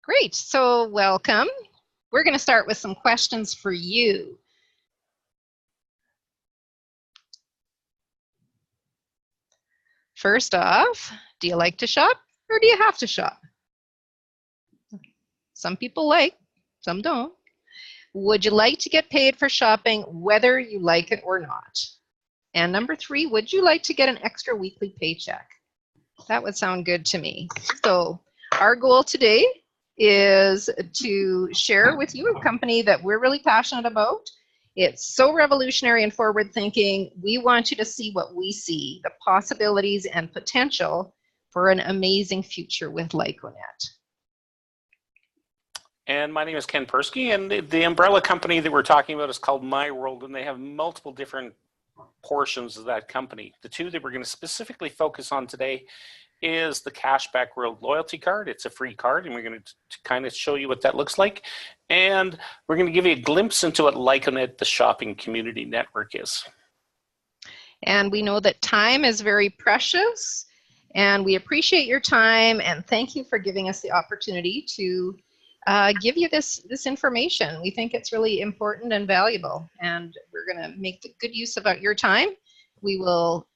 Great, so welcome. We're going to start with some questions for you. First off, do you like to shop or do you have to shop? Some people like, some don't. Would you like to get paid for shopping whether you like it or not? And number 3, would you like to get an extra weekly paycheck? That would sound good to me. So our goal today is to share with you a company that we're really passionate about. It's so revolutionary and forward thinking. We want you to see what we see, the possibilities and potential for an amazing future with Lyconet. And my name is Ken Persky, and the umbrella company that we're talking about is called My World, and they have multiple different portions of that company. The 2 that we're going to specifically focus on today is the Cashback World loyalty card. It's a free card, and we're going to kind of show you what that looks like. And we're going to give you a glimpse into what Lyconet, the shopping community network, is. And we know that time is very precious, and we appreciate your time, and thank you for giving us the opportunity to give you this information. We think it's really important and valuable, and we're going to make the good use of your time. We will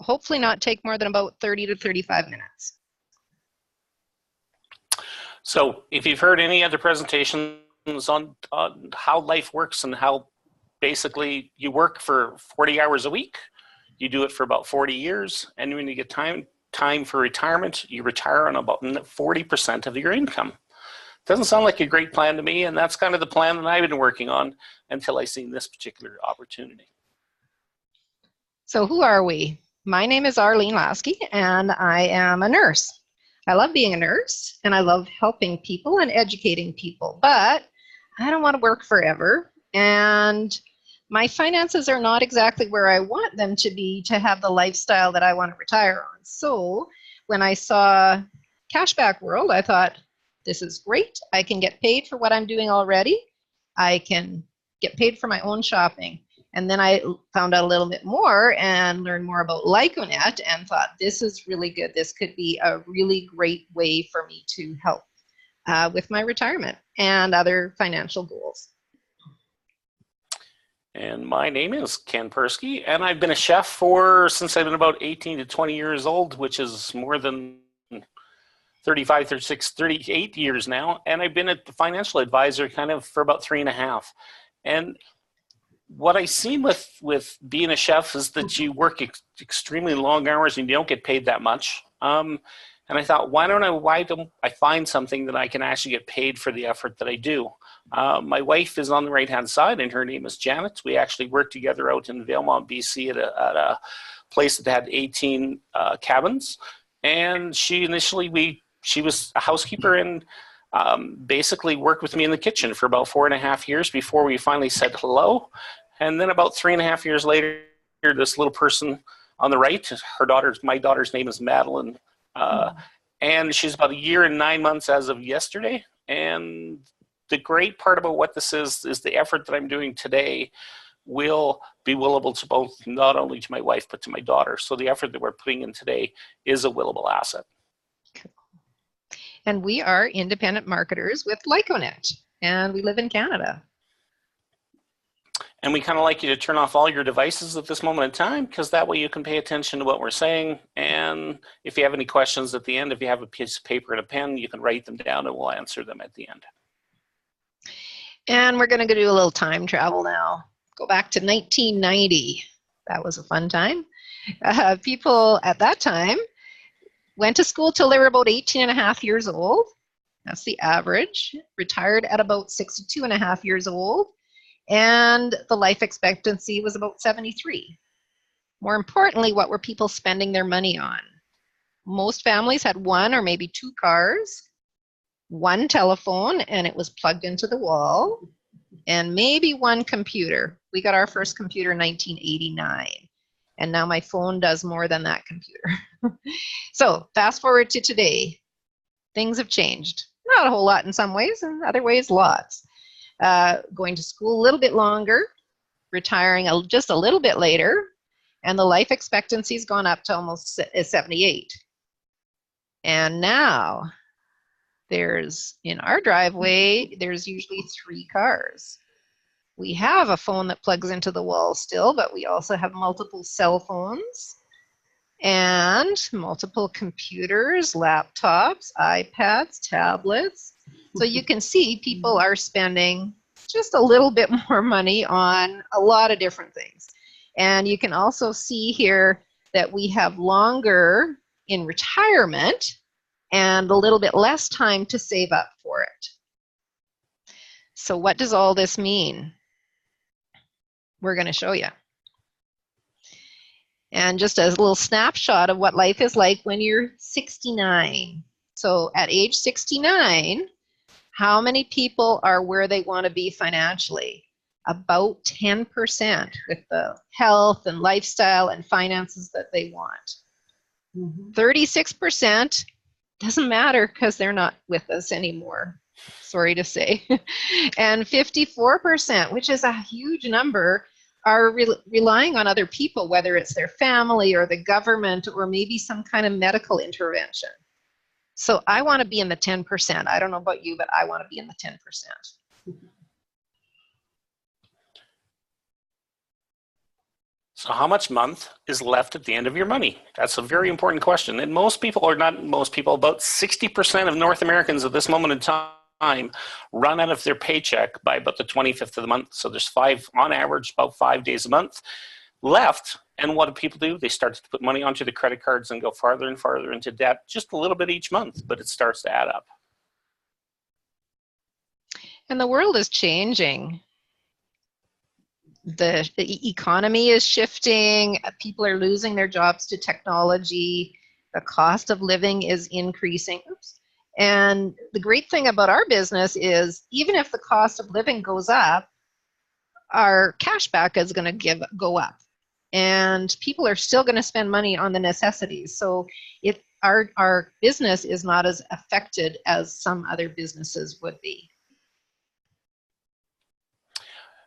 hopefully not take more than about 30 to 35 minutes. So if you've heard any other presentations on how life works and how basically you work for 40 hours a week, you do it for about 40 years, and when you get time for retirement, you retire on about 40% of your income. Doesn't sound like a great plan to me, and that's kind of the plan that I've been working on until I seen this particular opportunity. So who are we? My name is Arlene-Laskey, and I am a nurse. I love being a nurse, and I love helping people and educating people, but I don't want to work forever, and my finances are not exactly where I want them to be to have the lifestyle that I want to retire on. So when I saw Cashback World, I thought, this is great. I can get paid for what I'm doing already. I can get paid for my own shopping. And then I found out a little bit more and learned more about Lyconet and thought, this is really good. This could be a really great way for me to help with my retirement and other financial goals. And my name is Ken Persky, and I've been a chef since I've been about 18 to 20 years old, which is more than 35, 36, 38 years now, and I've been a financial advisor kind of for about 3.5. And what I've seen with being a chef is that you work extremely long hours and you don't get paid that much. And I thought, why don't I find something that I can actually get paid for the effort that I do? My wife is on the right-hand side, and her name is Janet. We actually worked together out in Valemount, BC at a place that had 18 cabins. And she was a housekeeper and basically worked with me in the kitchen for about 4.5 years before we finally said hello. And then about 3.5 years later, this little person on the right, my daughter's name is Madeline. And she's about 1 year and 9 months as of yesterday. And the great part about what this is the effort that I'm doing today will be willable to both, not only to my wife, but to my daughter. So the effort that we're putting in today is a willable asset. And we are independent marketers with Lyconet, and we live in Canada. And we kind of like you to turn off all your devices at this moment in time, because that way you can pay attention to what we're saying. And if you have any questions at the end, if you have a piece of paper and a pen, you can write them down and we'll answer them at the end. And we're going to do a little time travel now. Go back to 1990. That was a fun time. People at that time went to school till they were about 18.5 years old. That's the average. Retired at about 62.5 years old. And the life expectancy was about 73. More importantly, what were people spending their money on? Most families had 1 or maybe 2 cars, 1 telephone, and it was plugged into the wall, and maybe 1 computer. We got our first computer in 1989. And now my phone does more than that computer. So fast forward to today. Things have changed. Not a whole lot in some ways, and other ways lots. Going to school a little bit longer, retiring just a little bit later, and the life expectancy has gone up to almost 78. And now In our driveway, there's usually 3 cars. We have a phone that plugs into the wall still, but we also have multiple cell phones and multiple computers, laptops, iPads, tablets. So you can see people are spending just a little bit more money on a lot of different things. And you can also see here that we have longer in retirement and a little bit less time to save up for it. So what does all this mean? We're going to show you. And just a little snapshot of what life is like when you're 69. So at age 69, how many people are where they want to be financially? About 10% with the health and lifestyle and finances that they want. 36% doesn't matter because they're not with us anymore. Sorry to say. And 54%, which is a huge number, are relying on other people, whether it's their family or the government or maybe some kind of medical intervention. So I want to be in the 10%. I don't know about you, but I want to be in the 10%. So how much month is left at the end of your money? That's a very important question. And most people, or not most people, about 60% of North Americans at this moment in time run out of their paycheck by about the 25th of the month. So there's on average, about 5 days a month left. And what do people do? They start to put money onto the credit cards and go farther and farther into debt, just a little bit each month, but it starts to add up. And the world is changing. The economy is shifting. People are losing their jobs to technology. The cost of living is increasing. Oops. And the great thing about our business is even if the cost of living goes up, our cashback is going to go up. And people are still going to spend money on the necessities. So our business is not as affected as some other businesses would be.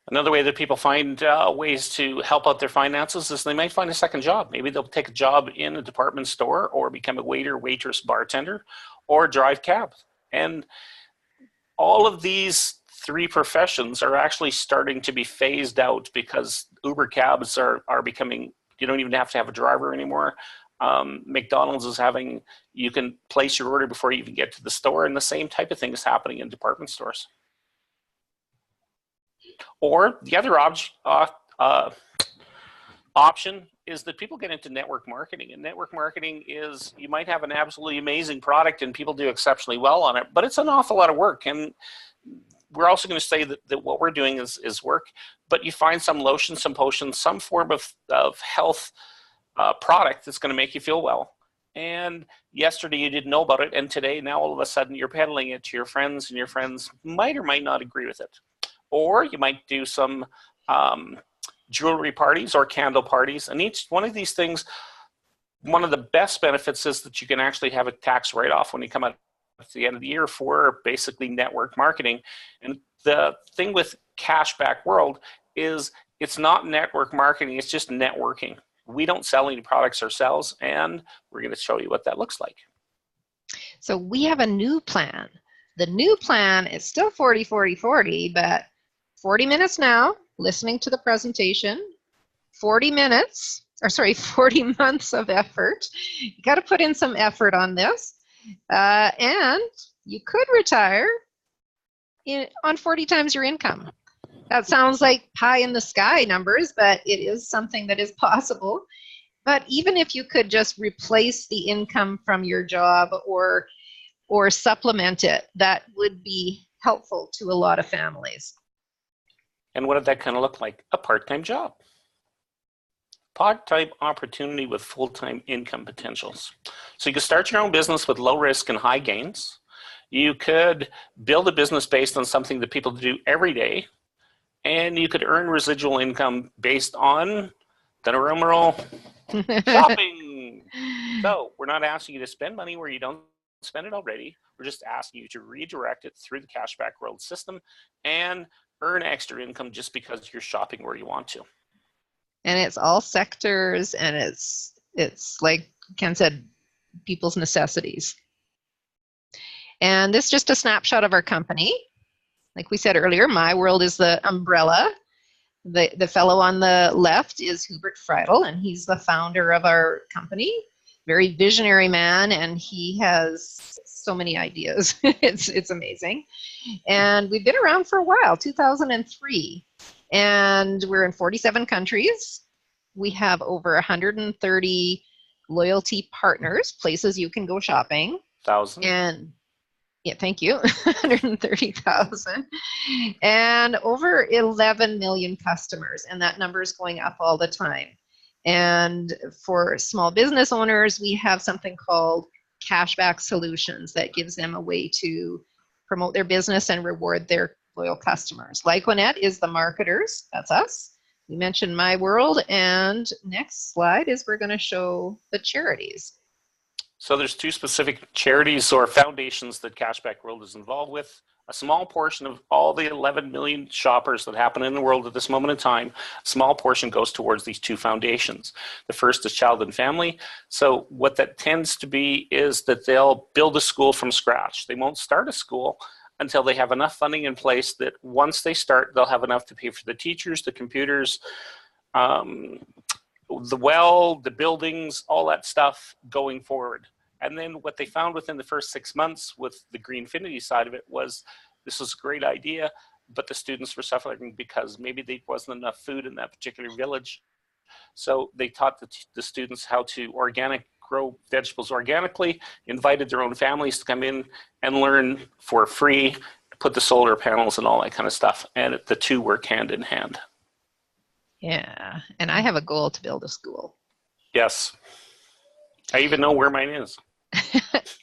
Another way that people find ways to help out their finances is they might find a second job. Maybe they'll take a job in a department store or become a waiter, waitress, bartender, or drive cab. And all of these 3 professions are actually starting to be phased out because Uber cabs are becoming, you don't even have to have a driver anymore. McDonald's is you can place your order before you even get to the store, and the same type of thing is happening in department stores. Or the other option is that people get into network marketing. And network marketing is, you might have an absolutely amazing product and people do exceptionally well on it, but it's an awful lot of work. And we're also going to say that what we're doing is work, but you find some lotion, some potion, some form of health product that's going to make you feel well. And yesterday you didn't know about it, and today, now all of a sudden you're peddling it to your friends, and your friends might or might not agree with it. Or you might do some jewelry parties or candle parties. And each one of these things, one of the best benefits is that you can actually have a tax write-off when you come out at the end of the year for basically network marketing. And the thing with Cashback World is it's not network marketing, it's just networking. We don't sell any products ourselves, and we're going to show you what that looks like. So we have a new plan. The new plan is still 40, 40, 40, but 40 minutes now, listening to the presentation, 40 months of effort. You got to put in some effort on this. And you could retire on 40 times your income. That sounds like pie in the sky numbers, but it is something that is possible. But even if you could just replace the income from your job or supplement it, that would be helpful to a lot of families. And what did that kind of look like? A part-time job. Part-time opportunity with full-time income potentials. So you could start your own business with low risk and high gains. You could build a business based on something that people do every day. And you could earn residual income based on the numeral shopping. So we're not asking you to spend money where you don't spend it already. We're just asking you to redirect it through the Cashback World system and earn extra income just because you're shopping where you want to. And it's all sectors, and it's like Ken said, people's necessities. And this is just a snapshot of our company. Like we said earlier, My World is the umbrella. The fellow on the left is Hubert Friedel, and he's the founder of our company. Very visionary man, and he has so many ideas. It's amazing. And we've been around for a while, 2003. And we're in 47 countries. We have over 130 loyalty partners, places you can go shopping. 1,000. And yeah, thank you. 130,000. And over 11 million customers. And that number is going up all the time. And for small business owners, we have something called cashback solutions that gives them a way to promote their business and reward their loyal customers. Lyconet is the marketers. That's us. We mentioned My World. And next slide is we're going to show the charities. So there's two specific charities or foundations that Cashback World is involved with. A small portion of all the 11 million shoppers that happen in the world at this moment in time, a small portion goes towards these two foundations. The first is Child and Family. So what that tends to be is that they'll build a school from scratch. They won't start a school until they have enough funding in place that once they start, they'll have enough to pay for the teachers, the computers, the well, the buildings, all that stuff going forward. And then what they found within the first 6 months with the Greenfinity side of it was this was a great idea, but the students were suffering because maybe there wasn't enough food in that particular village. So they taught the students how to grow vegetables organically, invited their own families to come in and learn for free, put the solar panels and all that kind of stuff. And the two work hand in hand. Yeah, and I have a goal to build a school. Yes. I even know where mine is.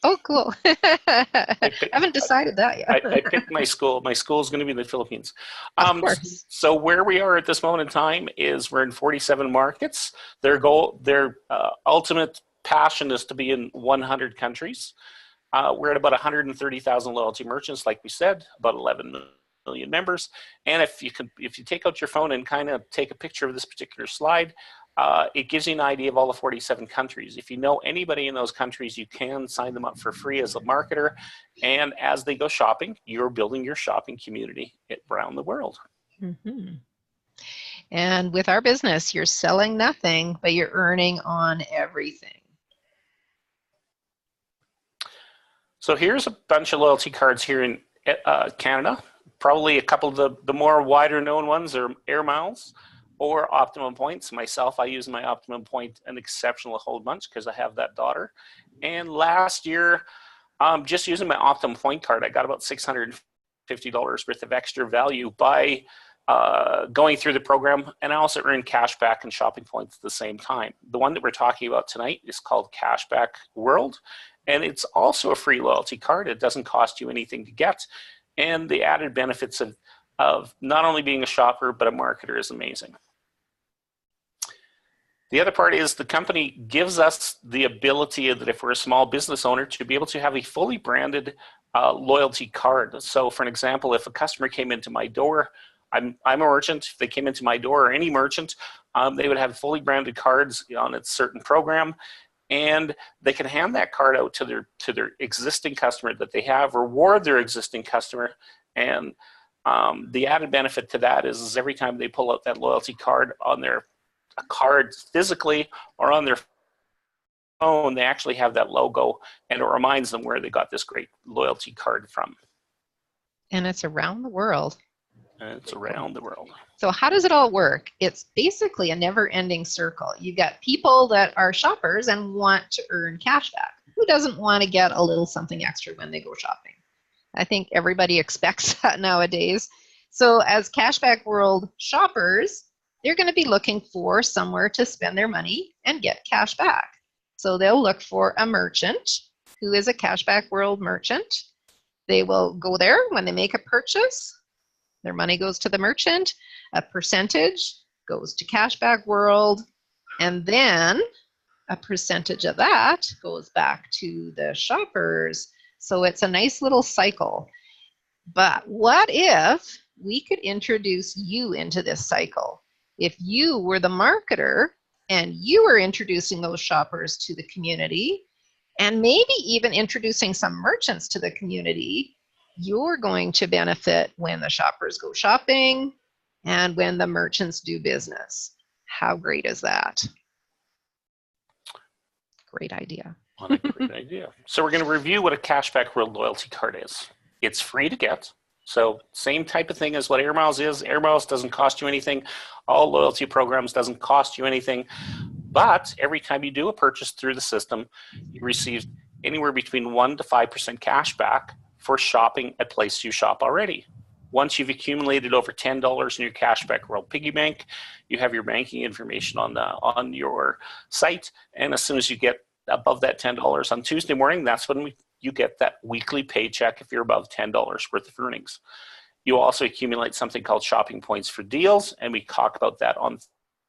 Oh, cool. I haven't decided that yet. I picked my school. My school is going to be in the Philippines. Of course. So where we are at this moment in time is we're in 47 markets. Their goal, their ultimate passion is to be in 100 countries. We're at about 130,000 loyalty merchants, like we said, about 11 million members. And if you take out your phone and kind of take a picture of this particular slide, it gives you an idea of all the 47 countries. If you know anybody in those countries, you can sign them up for free as a marketer. And as they go shopping, you're building your shopping community around the world. Mm-hmm. And with our business, you're selling nothing, but you're earning on everything. So here's a bunch of loyalty cards here in Canada. Probably a couple of the more wider known ones are Air Miles or Optimum Points. Myself, I use my Optimum Point an exceptional whole bunch because I have that daughter. And last year, just using my Optimum Point card, I got about $650 worth of extra value by going through the program, and I also earned cash back and shopping points at the same time. The one that we're talking about tonight is called Cashback World, and it's also a free loyalty card. It doesn't cost you anything to get, and the added benefits of not only being a shopper but a marketer is amazing. The other part is the company gives us the ability that if we're a small business owner to be able to have a fully branded loyalty card. So for an example, if a customer came into my door, I'm a merchant. If they came into my door, or any merchant, they would have fully branded cards on a certain program, and they can hand that card out to their existing customer that they have, reward their existing customer, and the added benefit to that is every time they pull out that loyalty card on their card physically or on their phone, they actually have that logo, and it reminds them where they got this great loyalty card from. And it's around the world. And it's around the world. So how does it all work? It's basically a never-ending circle. You got people that are shoppers and want to earn cash back. Who doesn't want to get a little something extra when they go shopping? I think everybody expects that nowadays. So as Cashback World shoppers, they're going to be looking for somewhere to spend their money and get cash back. So they'll look for a merchant who is a Cashback World merchant. They will go there when they make a purchase. Their money goes to the merchant. A percentage goes to Cashback World. And then a percentage of that goes back to the shoppers. So it's a nice little cycle. But what if we could introduce you into this cycle? If you were the marketer and you were introducing those shoppers to the community, and maybe even introducing some merchants to the community, you're going to benefit when the shoppers go shopping and when the merchants do business. How great is that? Great idea. What a great idea. So we're going to review what a Cashback World loyalty card is. It's free to get. So same type of thing as what Air Miles is. Air Miles doesn't cost you anything. All loyalty programs doesn't cost you anything. But every time you do a purchase through the system, you receive anywhere between 1% to 5% cash back for shopping at places you shop already. Once you've accumulated over $10 in your Cashback World piggy bank, you have your banking information on your site. And as soon as you get above that $10 on Tuesday morning, that's when you get that weekly paycheck if you're above $10 worth of earnings. You also accumulate something called shopping points for deals, and we talk about that on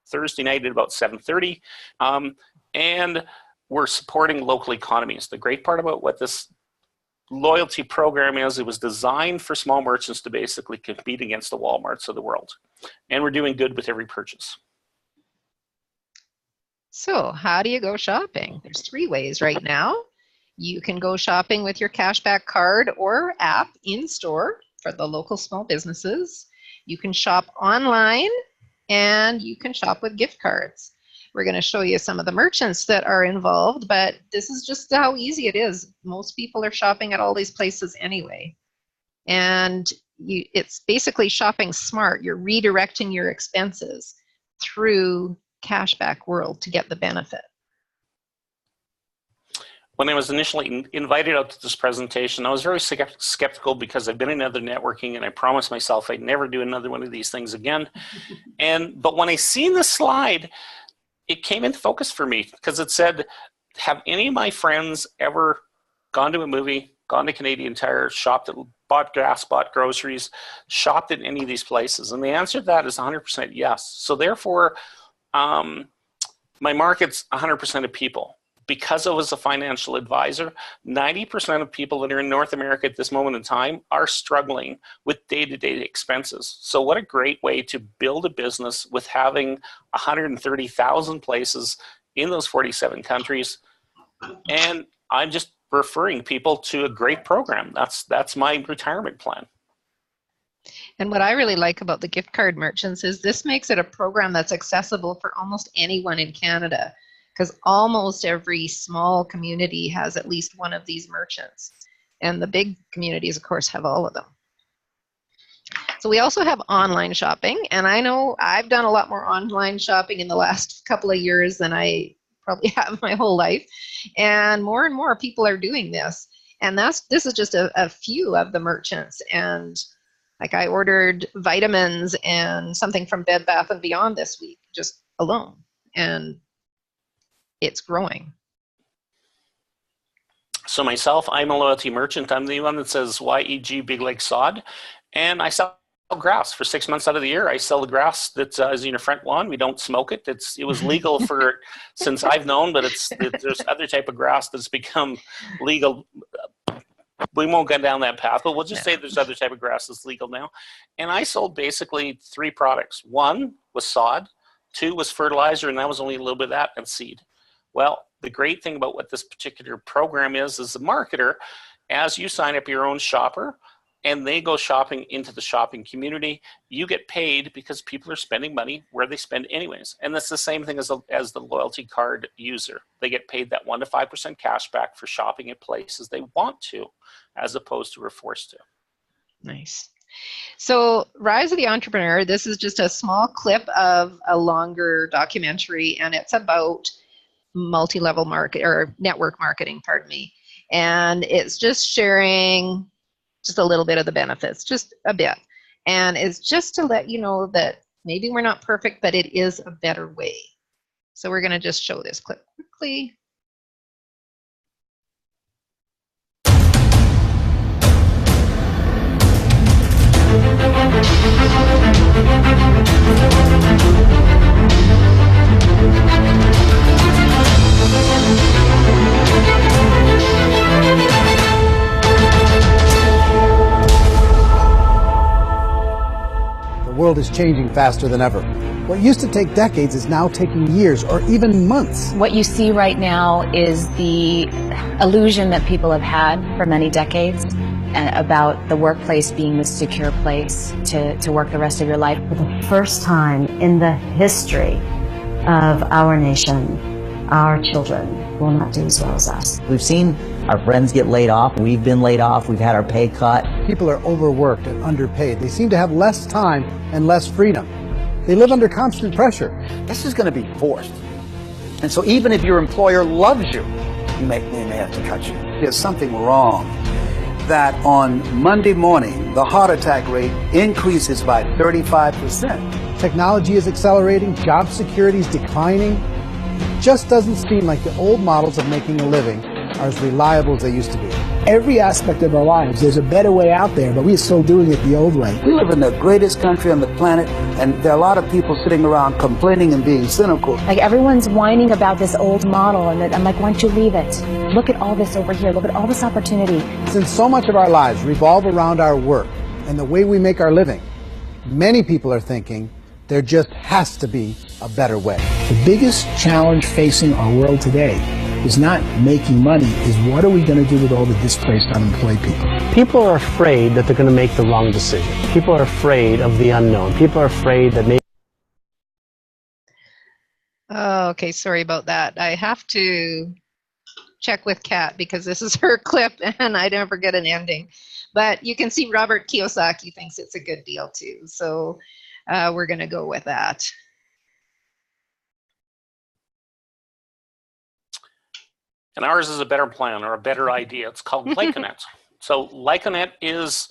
Thursday night at about 7:30. And we're supporting local economies. The great part about what this loyalty program is, it was designed for small merchants to basically compete against the Walmarts of the world. And we're doing good with every purchase. So how do you go shopping? There's 3 ways right now. You can go shopping with your cashback card or app in store for the local small businesses. You can shop online, and you can shop with gift cards. We're going to show you some of the merchants that are involved, but this is just how easy it is. Most people are shopping at all these places anyway. And it's basically shopping smart. You're redirecting your expenses through Cashback World to get the benefit. When I was initially invited out to this presentation, I was very skeptical because I've been in other networking and I promised myself I'd never do another one of these things again. But when I seen the slide, it came into focus for me because it said, have any of my friends ever gone to a movie, gone to Canadian Tire, bought gas, bought groceries, shopped at any of these places? And the answer to that is 100% yes. So therefore, my market's 100% of people. Because I was a financial advisor, 90% of people that are in North America at this moment in time are struggling with day-to-day expenses. So what a great way to build a business with having 130,000 places in those 47 countries. And I'm just referring people to a great program. That's my retirement plan. And what I really like about the gift card merchants is this makes it a program that's accessible for almost anyone in Canada, because almost every small community has at least one of these merchants. And the big communities, of course, have all of them. So we also have online shopping. And I know I've done a lot more online shopping in the last couple of years than I probably have my whole life. And more people are doing this. And this is just a few of the merchants. And like I ordered vitamins and something from Bed Bath & Beyond this week, just alone. And it's growing. So myself, I'm a loyalty merchant. I'm the one that says YEG Big Lake Sod, and I sell grass for 6 months out of the year. I sell the grass that is in your front lawn. We don't smoke it. It was legal for since I've known, but there's other type of grass that's become legal. We won't go down that path, but we'll just say there's other type of grass that's legal now. And I sold basically 3 products. 1 was sod, 2 was fertilizer, and that was only a little bit of that, and seed. Well, the great thing about what this particular program is a marketer, as you sign up your own shopper and they go shopping into the shopping community, you get paid because people are spending money where they spend anyways. And that's the same thing as the loyalty card user. They get paid that 1% to 5% cash back for shopping at places they want to, as opposed to are forced to. Nice. So Rise of the Entrepreneur, this is just a small clip of a longer documentary, and it's about multi-level market or network marketing, pardon me. And it's just sharing just a little bit of the benefits, just a bit. And it's just to let you know that maybe we're not perfect, but it is a better way. So we're going to just show this clip quickly. The world is changing faster than ever. What used to take decades is now taking years or even months. What you see right now is the illusion that people have had for many decades about the workplace being the secure place to work the rest of your life. For the first time in the history of our nation, our children will not do as well as us. We've seen our friends get laid off. We've been laid off. We've had our pay cut. People are overworked and underpaid. They seem to have less time and less freedom. They live under constant pressure. This is going to be forced. And so even if your employer loves you, they may have to cut you. There's something wrong that on Monday morning, the heart attack rate increases by 35%. Technology is accelerating, job security is declining. It just doesn't seem like the old models of making a living are as reliable as they used to be. Every aspect of our lives, there's a better way out there, but we're still doing it the old way. We live in the greatest country on the planet, and there are a lot of people sitting around complaining and being cynical. Like everyone's whining about this old model, and I'm like, why don't you leave it? Look at all this over here. Look at all this opportunity. Since so much of our lives revolve around our work and the way we make our living, many people are thinking there just has to be a better way. The biggest challenge facing our world today is not making money, is what are we going to do with all the displaced, unemployed people? People are afraid that they're going to make the wrong decision. People are afraid of the unknown. People are afraid that maybe... Oh, okay, sorry about that. I have to check with Kat because this is her clip and I never get an ending. But you can see Robert Kiyosaki thinks it's a good deal too. So we're going to go with that. And ours is a better plan or a better idea. It's called Lyconet. So Lyconet is,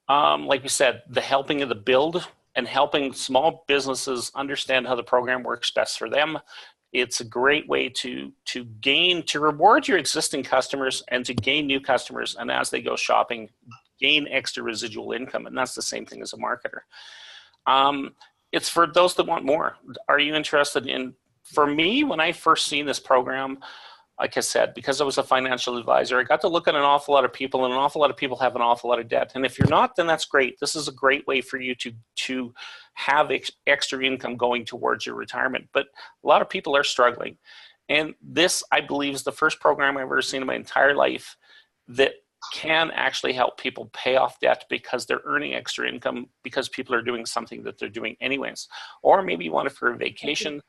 like we said, the helping of the build and helping small businesses understand how the program works best for them. It's a great way to reward your existing customers and to gain new customers. And as they go shopping, gain extra residual income. And that's the same thing as a marketer. It's for those that want more. Are you interested in, for me, when I first seen this program, like I said, because I was a financial advisor, I got to look at an awful lot of people, and an awful lot of people have an awful lot of debt. And if you're not, then that's great. This is a great way for you to have extra income going towards your retirement. But a lot of people are struggling. And this, I believe, is the first program I've ever seen in my entire life that can actually help people pay off debt because they're earning extra income because people are doing something that they're doing anyways. Or maybe you want it for a vacation.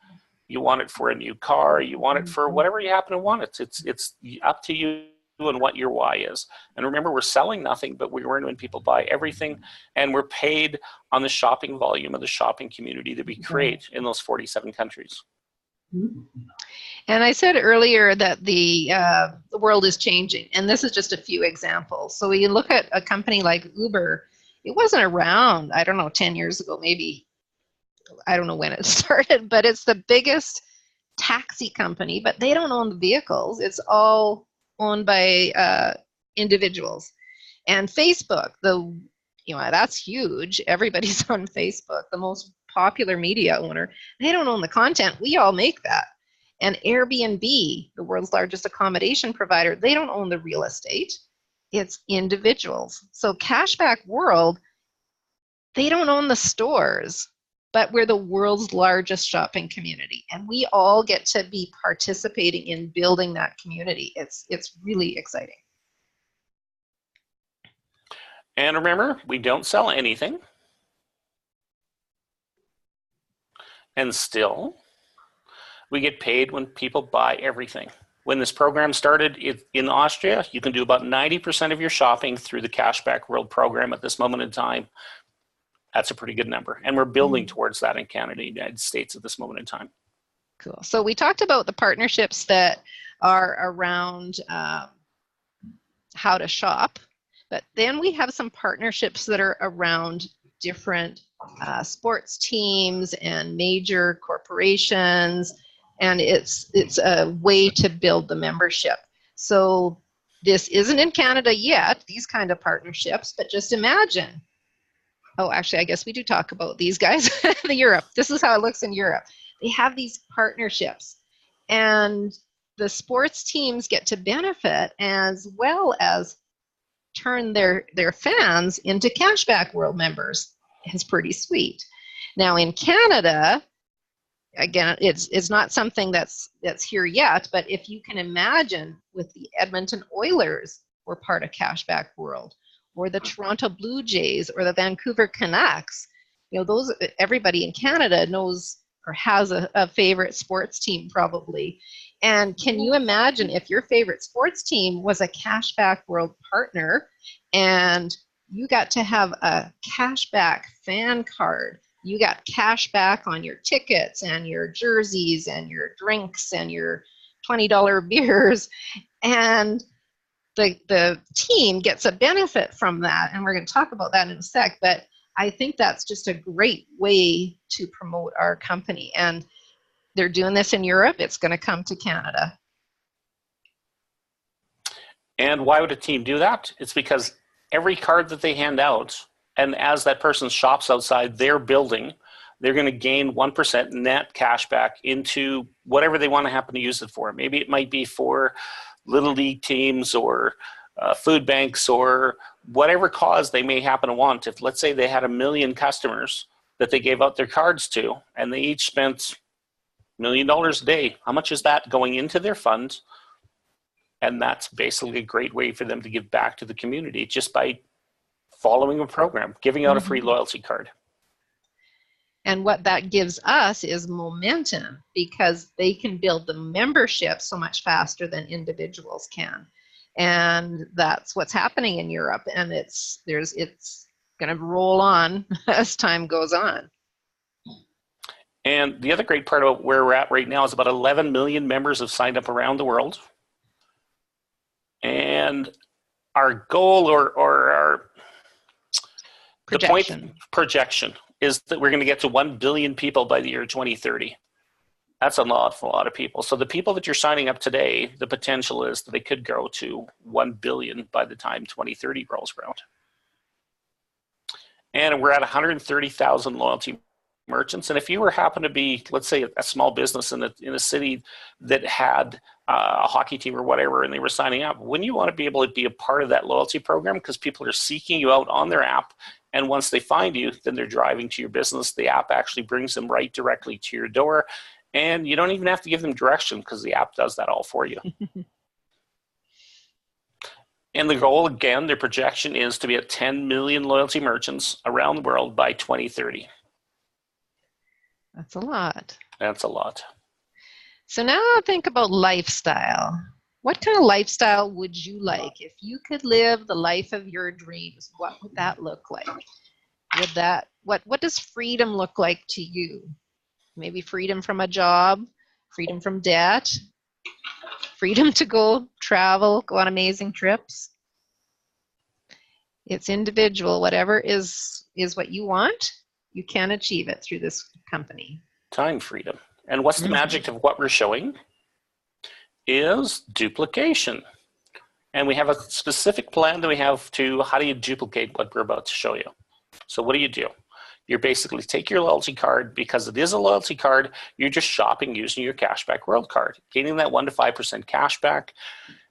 You want it for a new car, you want it for whatever you happen to want. It's up to you and what your why is. And remember, we're selling nothing, but we earn when people buy everything, and we're paid on the shopping volume of the shopping community that we create in those 47 countries. And I said earlier that the world is changing, and this is just a few examples. So you look at a company like Uber, it wasn't around, I don't know, 10 years ago, maybe. I don't know when it started, but it's the biggest taxi company, but they don't own the vehicles. It's all owned by individuals. And Facebook, that's huge. Everybody's on Facebook, the most popular media owner. They don't own the content. We all make that. And Airbnb, the world's largest accommodation provider, they don't own the real estate. It's individuals. So Cashback World, they don't own the stores, but we're the world's largest shopping community, and we all get to be participating in building that community. It's really exciting. And remember, we don't sell anything. And still, we get paid when people buy everything. When this program started in Austria, you can do about 90% of your shopping through the Cashback World program at this moment in time. That's a pretty good number. And we're building towards that in Canada and the United States at this moment in time. Cool. So we talked about the partnerships that are around how to shop, but then we have some partnerships that are around different sports teams and major corporations, and it's a way to build the membership. So this isn't in Canada yet, these kind of partnerships, but just imagine. Oh, actually, I guess we do talk about these guys. The Europe. This is how it looks in Europe. They have these partnerships, and the sports teams get to benefit as well as turn their fans into Cashback World members. It's pretty sweet. Now in Canada, again, it's not something that's here yet, but if you can imagine with the Edmonton Oilers were part of Cashback World, or the Toronto Blue Jays, or the Vancouver Canucks, you know, those, everybody in Canada knows or has a favorite sports team probably. And can you imagine if your favorite sports team was a Cashback World partner and you got to have a Cashback fan card? You got cash back on your tickets and your jerseys and your drinks and your $20 beers, and the team gets a benefit from that, and we're going to talk about that in a sec, but I think that's just a great way to promote our company, and they're doing this in Europe. It's going to come to Canada. And why would a team do that? It's because every card that they hand out, and as that person shops outside their building, they're going to gain 1% net cash back into whatever they want to happen to use it for. Maybe it might be for little league teams or food banks or whatever cause they may happen to want. If, let's say, they had 1 million customers that they gave out their cards to, and they each spent $1 million a day, how much is that going into their funds? And that's basically a great way for them to give back to the community just by following a program, giving out a free loyalty card. And what that gives us is momentum, because they can build the membership so much faster than individuals can. And that's what's happening in Europe, and it's going to roll on as time goes on. And the other great part about where we're at right now is about 11 million members have signed up around the world. And our goal or our projection is that we're going to get to 1 billion people by the year 2030. That's an awful lot of people. So the people that you're signing up today, the potential is that they could grow to 1 billion by the time 2030 rolls around. And we're at 130,000 loyalty merchants. And if you happen to be, let's say, a small business in a city that had a hockey team or whatever, and they were signing up, wouldn't you want to be able to be a part of that loyalty program? Because people are seeking you out on their app, and once they find you, then they're driving to your business. The app actually brings them right directly to your door, and you don't even have to give them direction because the app does that all for you. And the goal, again, their projection is to be at 10 million loyalty merchants around the world by 2030. That's a lot. That's a lot. So now think about lifestyle. What kind of lifestyle would you like? If you could live the life of your dreams, what would that look like? What does freedom look like to you? Maybe freedom from a job, freedom from debt, freedom to go travel, go on amazing trips. It's individual. Whatever is what you want, you can achieve it through this company. Time freedom. And what's the magic of what we're showing is duplication. And we have a specific plan that we have to how do you duplicate what we're about to show you. So what do? You basically take your loyalty card, because it is a loyalty card, you're just shopping using your Cashback World card, gaining that 1 to 5% cash back.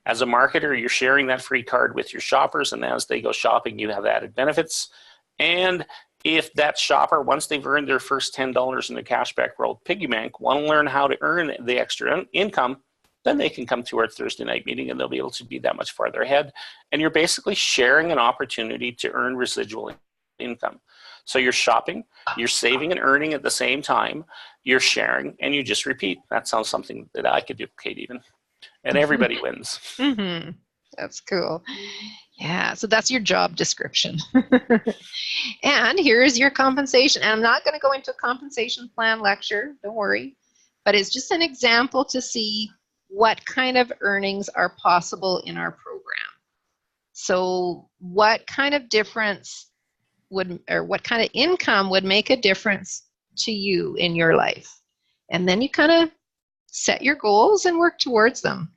As a marketer, you're sharing that free card with your shoppers, and as they go shopping, you have added benefits. And if that shopper, once they've earned their first $10 in the Cashback World piggy bank, want to learn how to earn the extra income, then they can come to our Thursday night meeting and they'll be able to be that much farther ahead. And you're basically sharing an opportunity to earn residual income. So you're shopping, you're saving and earning at the same time, you're sharing, and you just repeat. That sounds something that I could duplicate even. And everybody wins. Mm-hmm. That's cool. Yeah, so that's your job description. And here is your compensation. And I'm not going to go into a compensation plan lecture, don't worry. But it's just an example to see what kind of earnings are possible in our program. So what kind of difference what kind of income would make a difference to you in your life? And then you kind of set your goals and work towards them.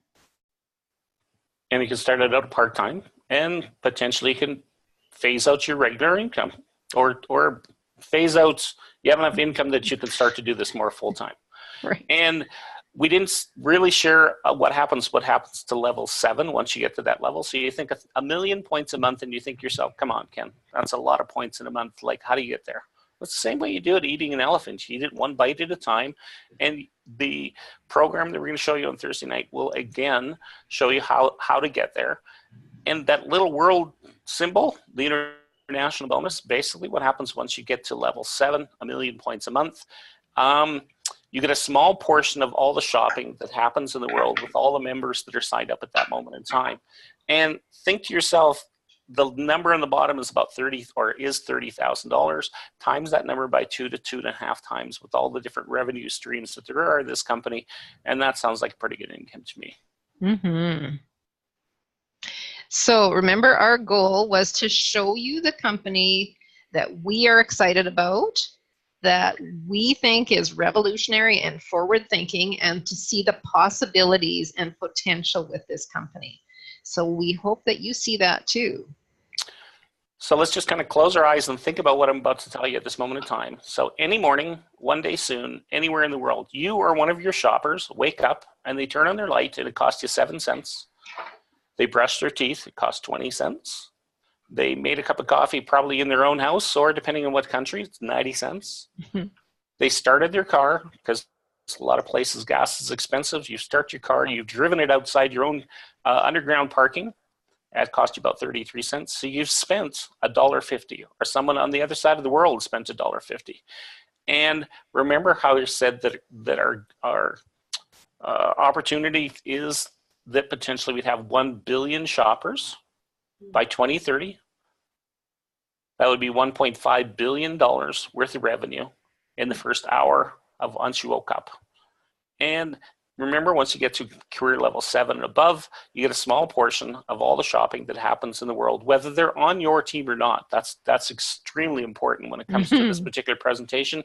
And you can start it out part-time and potentially can phase out your regular income or phase out, you have enough income that you can start to do this more full-time. Right. And we didn't really share what happens to level 7 once you get to that level. So you think 1 million points a month and you think to yourself, come on, Ken, that's a lot of points in a month. Like, how do you get there? It's the same way you do it eating an elephant. You eat it one bite at a time. And the program that we're going to show you on Thursday night will again show you how to get there. And that little world symbol, the international bonus, basically what happens once you get to level 7, 1 million points a month. You get a small portion of all the shopping that happens in the world with all the members that are signed up at that moment in time. And think to yourself, the number on the bottom is about $30,000. Times that number by 2 to 2.5 times with all the different revenue streams that there are in this company. And that sounds like pretty good income to me. Mm-hmm. So remember, our goal was to show you the company that we are excited about, that we think is revolutionary and forward thinking, and to see the possibilities and potential with this company. So we hope that you see that too. So let's just kind of close our eyes and think about what I'm about to tell you at this moment in time. So any morning, one day soon, anywhere in the world, you or one of your shoppers wake up and they turn on their light and it costs you 7 cents. They brush their teeth, it costs 20 cents. They made a cup of coffee probably in their own house, or depending on what country, it's 90 cents. They started their car, because a lot of places gas is expensive. You start your car, you've driven it outside your own underground parking. That cost you about 33 cents. So you've spent $1.50, or someone on the other side of the world spent $1.50. And remember how you said that our opportunity is that potentially we'd have 1 billion shoppers by 2030. That would be $1.5 billion worth of revenue in the first hour of once you woke up. And remember, once you get to career level 7 and above, you get a small portion of all the shopping that happens in the world, whether they're on your team or not. That's extremely important when it comes to this particular presentation.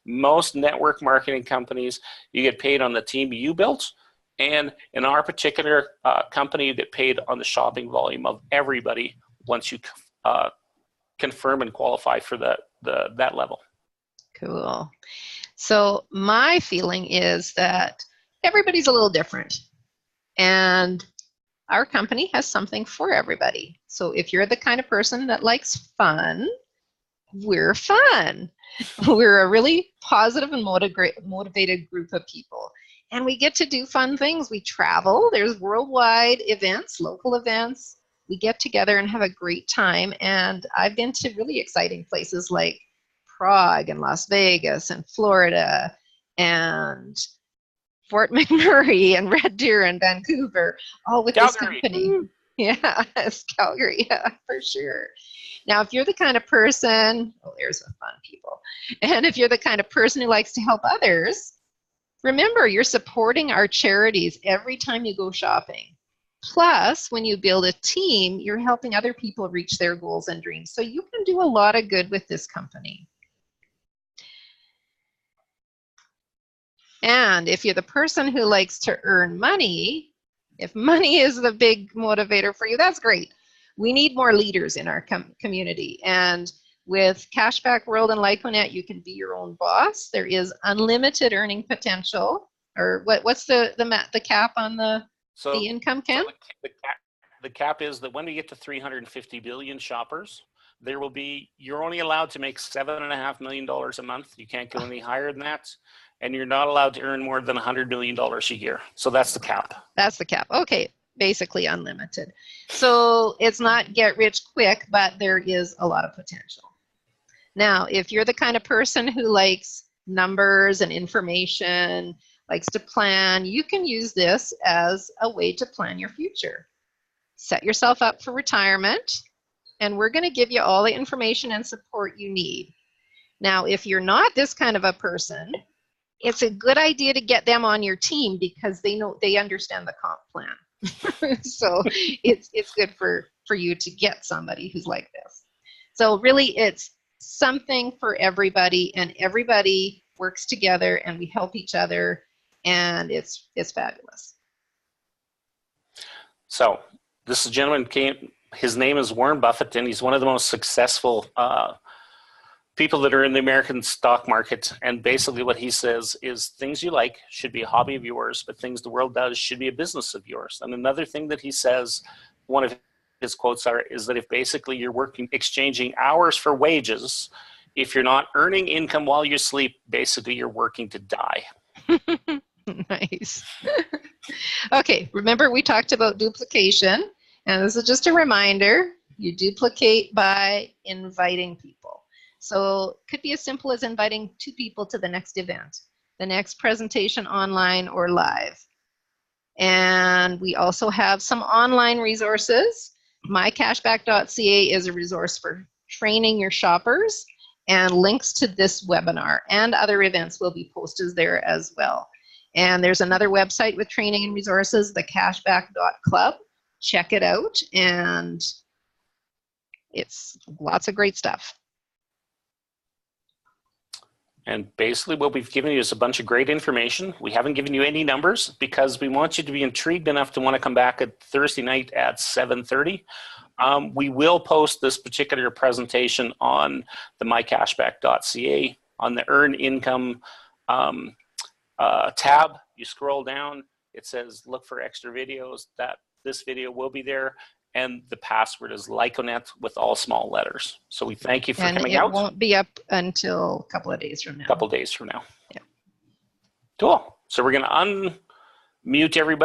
Most network marketing companies, you get paid on the team you built. And in our particular company, you get paid on the shopping volume of everybody once you confirm and qualify for that level. Cool. So my feeling is that everybody's a little different, and our company has something for everybody. So if you're the kind of person that likes fun, we're fun. We're a really positive and motivated group of people. And we get to do fun things. We travel. There's worldwide events, local events. We get together and have a great time. And I've been to really exciting places like Prague and Las Vegas and Florida and Fort McMurray and Red Deer and Vancouver, all with Calgary. This company. Yeah, it's Calgary, yeah, for sure. Now, if you're the kind of person, there's some fun people. And if you're the kind of person who likes to help others, remember, you're supporting our charities every time you go shopping. Plus, when you build a team, you're helping other people reach their goals and dreams. So you can do a lot of good with this company. And if you're the person who likes to earn money, if money is the big motivator for you, that's great. We need more leaders in our community. And with Cashback World and Lyconet, you can be your own boss. There is unlimited earning potential. Or what's the cap on the income, Ken? So the cap is that when we get to 350 billion shoppers, you're only allowed to make $7.5 million a month. You can't go any higher than that. And you're not allowed to earn more than $100 million a year. So that's the cap. That's the cap. Okay, basically unlimited. So it's not get rich quick, but there is a lot of potential. Now, if you're the kind of person who likes numbers and information, likes to plan, you can use this as a way to plan your future. Set yourself up for retirement, and we're going to give you all the information and support you need. Now, if you're not this kind of a person, it's a good idea to get them on your team because they understand the comp plan. So it's good for you to get somebody who's like this. So really, it's something for everybody, and everybody works together, and we help each other, and it's fabulous. So this gentleman his name is Warren Buffett, and he's one of the most successful people that are in the American stock market. And basically what he says is things you like should be a hobby of yours, but things the world does should be a business of yours. And another thing that he says, one of his quotes is that if basically you're exchanging hours for wages, if you're not earning income while you sleep, basically you're working to die. Nice. Okay, remember we talked about duplication, and this is just a reminder. You duplicate by inviting people. So it could be as simple as inviting 2 people to the next event, the next presentation online or live. And we also have some online resources. mycashback.ca is a resource for training your shoppers, and links to this webinar and other events will be posted there as well. And there's another website with training and resources, thecashback.club. Check it out, and it's lots of great stuff. And basically what we've given you is a bunch of great information. We haven't given you any numbers because we want you to be intrigued enough to want to come back at Thursday night at 7:30. We will post this particular presentation on the mycashback.ca. On the Earn Income tab, you scroll down, it says look for extra videos. This video will be there. And the password is Lyconet with all small letters. So we thank you for coming out. And it won't be up until a couple of days from now. Yeah. Cool. So we're going to unmute everybody.